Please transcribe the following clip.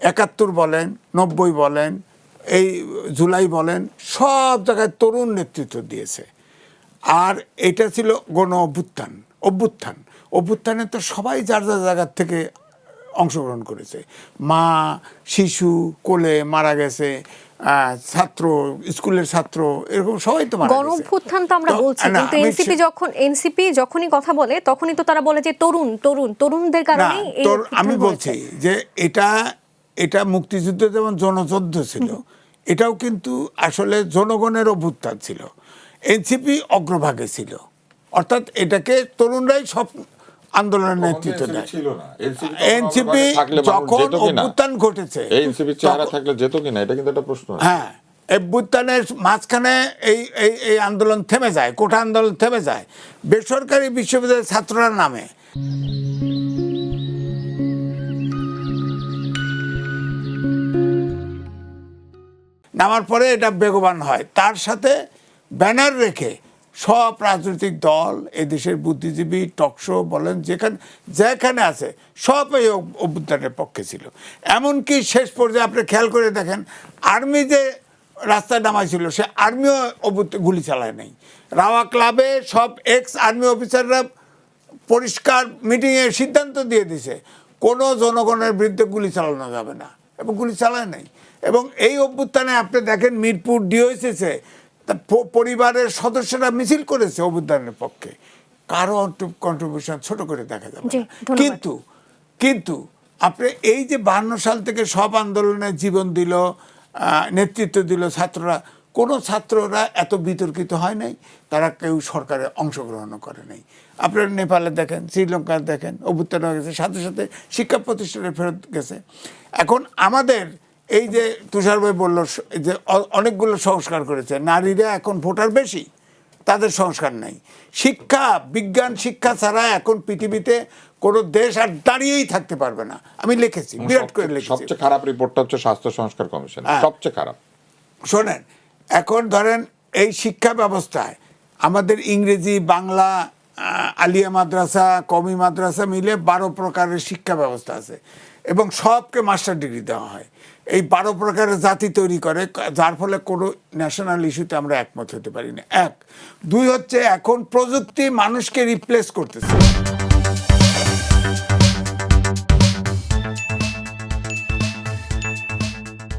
71 বলেন, 90 বলেন, এই জুলাই বলেন, সব জায়গায় তরুণ নেতৃত্ব দিয়েছে। আর এটা ছিল গণ অভ্যুত্থানে তো সবাই যার যার জায়গার থেকে অংশগ্রহণ করেছে। মা, শিশু কোলে মারা গেছে, ছাত্র, স্কুলের ছাত্র, এরকম সবাই তো মারা গেছে। গণঅভ্যুত্থান তো আমরা বলছি, কিন্তু এনসিপি যখনই কথা বলে তখনই তো তারা বলে যে তরুণদের কারণেই এই আমি বলছি যে এটা মুক্তিযুদ্ধ যেমন জনযুদ্ধ ছিল, এটাও কিন্তু আসলে জনগণের অভ্যুত্থান ছিল। এনসিপি অগ্রভাগে ছিল, অর্থাৎ এটাকে তরুণরাই সব আন্দোলনের নেতৃত্ব দেয়। এনসিপি যখন অভ্যুত্থান ঘটেছে, এনসিপি চেহারা থাকলে যেত কিনা, এটা কিন্তু একটা প্রশ্ন। হ্যাঁ, অভ্যুত্থানের মাঝখানে এই আন্দোলন থেমে যায়, কোটা আন্দোলন থেমে যায়, বেসরকারি বিশ্ববিদ্যালয়ের ছাত্ররা নামে। নামার পরে এটা বেগবান হয়, তার সাথে ব্যানার রেখে সব রাজনৈতিক দল, এদেশের বুদ্ধিজীবী, টকশো বলেন, যেখানে আছে সব এই অভ্যুত্থানের পক্ষে ছিল। এমনকি শেষ পর্যায়ে আপনি খেয়াল করে দেখেন, আর্মি যে রাস্তায় নামাইছিল, সে আর্মিও গুলি চালায় নাই। রাওয়া ক্লাবে সব এক্স আর্মি অফিসাররা পরিষ্কার মিটিংয়ে সিদ্ধান্ত দিয়ে দিছে কোনো জনগণের বিরুদ্ধে গুলি চালানো যাবে না, এবং গুলি চালায় নাই। এবং এই অভ্যুত্থানে আপনি দেখেন মিরপুর ডিওএসএসে পরিবারের সদস্যরা মিছিল করেছে অভ্যুত্থানের পক্ষে, কারো কন্ট্রিবিউশন ছোট করে দেখা যাবে। কিন্তু আপনি এই যে 52 সাল থেকে সব আন্দোলনে জীবন দিল, নেতৃত্ব দিল ছাত্ররা, কোনো ছাত্ররা এত বিতর্কিত হয় নাই, তারা কেউ সরকারে অংশগ্রহণও করে নাই। আপনার নেপালে দেখেন, শ্রীলঙ্কায় দেখেন, অভ্যুত্থান হয়ে গেছে, সাথে সাথে শিক্ষা প্রতিষ্ঠানে ফেরত গেছে। এখন আমাদের এই যে তুষার ভাই বলল যে অনেকগুলো সংস্কার করেছে, নারীরা এখন ভোটার বেশি, তাদের সংস্কার নাই। শিক্ষা, বিজ্ঞান শিক্ষা ছাড়া এখন পৃথিবীতে কোনো দেশ আর দাঁড়িয়েই থাকতে পারবে না। আমি লিখেছি, বিরাট করে লিখেছি। সবচেয়ে খারাপ রিপোর্টটা হচ্ছে স্বাস্থ্য সংস্কার কমিশন, সবচেয়ে খারাপ। শোনেন, এখন ধরেন এই শিক্ষা ব্যবস্থায় আমাদের ইংরেজি, বাংলা, আলিয়া মাদ্রাসা, কমি মাদ্রাসা মিলে 12 প্রকারের শিক্ষা ব্যবস্থা আছে, এবং সবকে মাস্টার ডিগ্রি দেওয়া হয়। এই 12 প্রকারের জাতি তৈরি করে, যার ফলে কোনো ন্যাশনাল ইস্যুতে আমরা একমত হতে পারি না। 1, 2 হচ্ছে এখন প্রযুক্তি মানুষকে রিপ্লেস করতেছে।